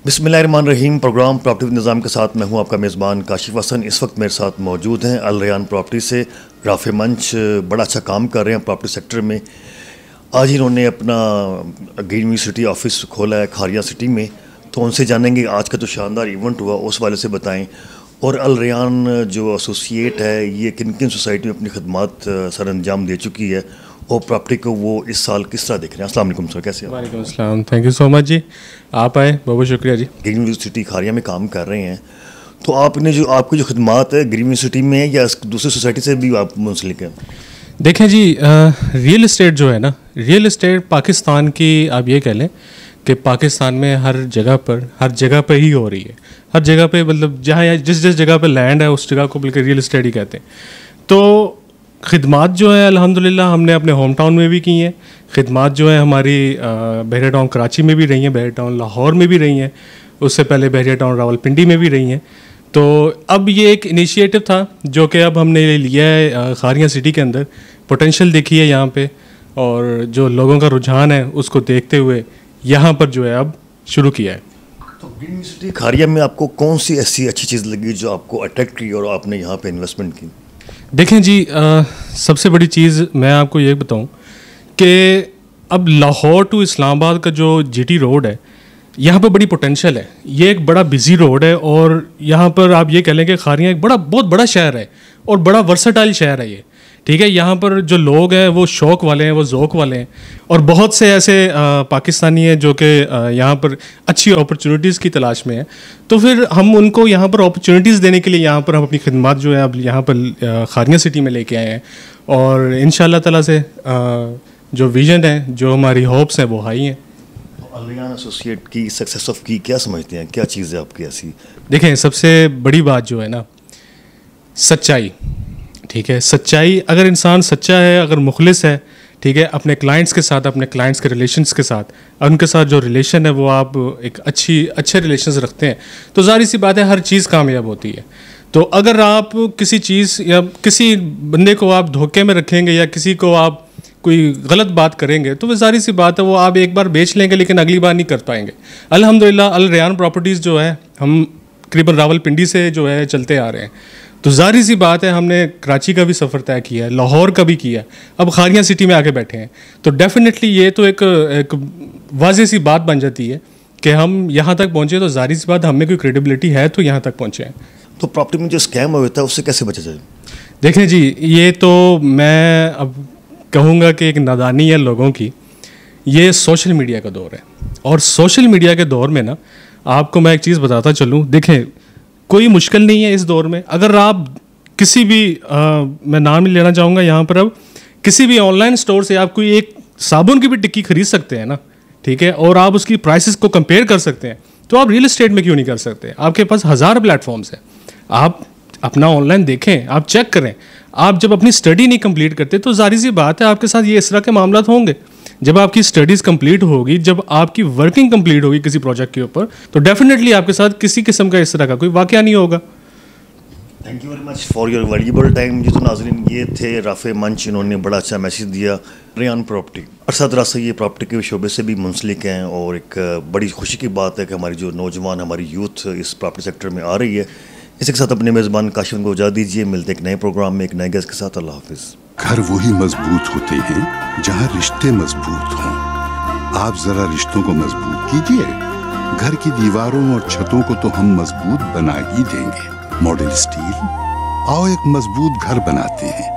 बिस्मिल्लाहिर्रहमानिर्रहीम। Programme property with निज़ाम के साथ मैं हूं आपका मेज़बान काशिफ हसन। इस वक्त मेरे साथ मौजूद हैं अल रयान प्रॉपर्टी से राफ़े मंच। बड़ा अच्छा काम कर रहे हैं प्रॉपर्टी सेक्टर में। आज इन्होंने अपना ग्रीन व्यू सिटी ऑफिस खोला है खारिया सिटी में, तो उनसे जानेंगे आज का जो शानदार इवेंट हुआ उस वाले से बताएं, और अल रयान जो एसोसिएट है ये किन किन सोसाइटी में अपनी खदमात सर अंजाम दे चुकी है और प्रॉपर्टी को वो इस साल किस तरह देख रहे हैं। अस्सलाम वालेकुम सर, कैसे हैं? वालेकुम अस्सलाम, थैंक यू सो मच जी, आप आए, बहुत बहुत शुक्रिया जी। ग्रीन यूनिवर्सिटी खारिया में काम कर रहे हैं, तो आपने जो आपकी जो खदमात है ग्रीन यूनिवर्सिटी में या दूसरी सोसाइटी से भी आप मुंसलिक हैं? देखें जी, रियल इस्टेट जो है ना, रियल इस्टेट पाकिस्तान की आप ये कह लें कि पाकिस्तान में हर जगह पर ही हो रही है। हर जगह पे, मतलब जहाँ जिस जगह पे लैंड है उस जगह को बल्कि रियल इस्टेट ही कहते हैं। तो खिदमात जो है अल्हम्दुलिल्लाह हमने अपने होम टाउन में भी की हैं। खिदमात जो है हमारी बहरिया टाउन कराची में भी रही हैं, बहरिया टाउन लाहौर में भी रही हैं, उससे पहले बहरिया टाउन रावलपिंडी में भी रही हैं। तो अब ये एक इनिशिएटिव था जो कि अब हमने लिया है खारिया सिटी के अंदर। पोटेंशियल देखी है यहाँ पे, और जो लोगों का रुझान है उसको देखते हुए यहाँ पर जो है अब शुरू किया है। तो ग्रीन यूनिवर्सिटी खारिया में आपको कौन सी ऐसी अच्छी चीज़ लगी जो आपको अट्रैक्ट की और आपने यहाँ पे इन्वेस्टमेंट की? देखें जी, सबसे बड़ी चीज़ मैं आपको ये बताऊं कि अब लाहौर टू इस्लामाबाद का जो जीटी रोड है, यहाँ पर बड़ी पोटेंशियल है। ये एक बड़ा बिजी रोड है, और यहाँ पर आप ये कह लें कि खारिया एक बहुत बड़ा शहर है और बड़ा वर्सटाइल शहर है ये, ठीक है। यहाँ पर जो लोग हैं वो शौक़ वाले हैं, वो ज़ौक़ वाले हैं, और बहुत से ऐसे पाकिस्तानी हैं जो कि यहाँ पर अच्छी अपॉर्चुनिटीज़ की तलाश में हैं। तो फिर हम उनको यहाँ पर अपॉर्चुनिटीज़ देने के लिए यहाँ पर हम अपनी खिदमत जो है अब यहाँ पर खारिया सिटी में लेके आए हैं, और इंशाअल्लाह ताला से जो विज़न है, जो हमारी होप्स हैं वो हाई हैं। अल रयान एसोसिएट की सक्सेस ऑफ की क्या समझते हैं, क्या चीज़ है आपकी ऐसी? देखें, सबसे बड़ी बात जो है ना, सच्चाई, ठीक है। सच्चाई, अगर इंसान सच्चा है, अगर मुखलिस है, ठीक है, अपने क्लाइंट्स के साथ, अपने क्लाइंट्स के रिलेशंस के साथ, उनके साथ जो रिलेशन है वो आप एक अच्छे रिलेशंस रखते हैं, तो ज़ाहिर सी बात है हर चीज़ कामयाब होती है। तो अगर आप किसी चीज़ या किसी बंदे को आप धोखे में रखेंगे या किसी को आप कोई गलत बात करेंगे, तो वो ज़ाहिर सी बात है वो आप एक बार बेच लेंगे लेकिन अगली बार नहीं कर पाएंगे। अल्हम्दुलिल्लाह अल रयान प्रॉपर्टीज़ जो है हम करीबन रावलपिंडी से जो है चलते आ रहे हैं, तो ज़ाहिर सी बात है हमने कराची का भी सफ़र तय किया है, लाहौर का भी किया, अब खारिया सिटी में आके बैठे हैं। तो डेफिनेटली ये तो एक वाज़ेह सी बात बन जाती है कि हम यहाँ तक पहुँचे, तो ज़ाहिर सी बात हमें कोई क्रेडिबिलिटी है तो यहाँ तक पहुँचे हैं। तो प्रॉपर्टी में जो स्कैम होता है उससे कैसे बचा जाए? देखें जी, ये तो मैं अब कहूँगा कि एक नादानी है लोगों की। ये सोशल मीडिया का दौर है, और सोशल मीडिया के दौर में ना आपको मैं एक चीज़ बताता चलूँ। देखें, कोई मुश्किल नहीं है इस दौर में। अगर आप किसी भी मैं नाम नहीं लेना चाहूँगा यहाँ पर, अब किसी भी ऑनलाइन स्टोर से आप कोई एक साबुन की भी टिक्की खरीद सकते हैं ना, ठीक है, और आप उसकी प्राइसेस को कंपेयर कर सकते हैं, तो आप रियल एस्टेट में क्यों नहीं कर सकते? आपके पास हज़ार प्लेटफॉर्म्स हैं, आप अपना ऑनलाइन देखें, आप चेक करें। आप जब अपनी स्टडी नहीं कंप्लीट करते तो जाहिर सी बात है आपके साथ ये इस तरह के मामला होंगे। जब आपकी स्टडीज़ कंप्लीट होगी, जब आपकी वर्किंग कंप्लीट होगी किसी प्रोजेक्ट के ऊपर, तो डेफिनेटली आपके साथ किसी किस्म का इस तरह का कोई वाक़या नहीं होगा। Thank you very much for your valuable time. जी तो नाज़रीन, ये थे राफ़े मंच, इन्होंने बड़ा अच्छा मैसेज दिया। रयान प्रॉपर्टी अरसा से ये प्रॉपर्टी के शोबे से भी मुंसलिक हैं, और एक बड़ी खुशी की बात है कि हमारी जो नौजवान, हमारी यूथ इस प्रॉपर्टी सेक्टर में आ रही है। इसी के साथ अपने मेज़बान काशिफ को इजाज़त दीजिए। मिलते एक नए प्रोग्राम में एक नए गेस्ट के साथ। अल्लाह हाफिज़। घर वही मजबूत होते हैं जहाँ रिश्ते मजबूत हों। आप जरा रिश्तों को मजबूत कीजिए। घर की दीवारों और छतों को तो हम मजबूत बना ही देंगे। मॉडल स्टील, आओ एक मजबूत घर बनाते हैं।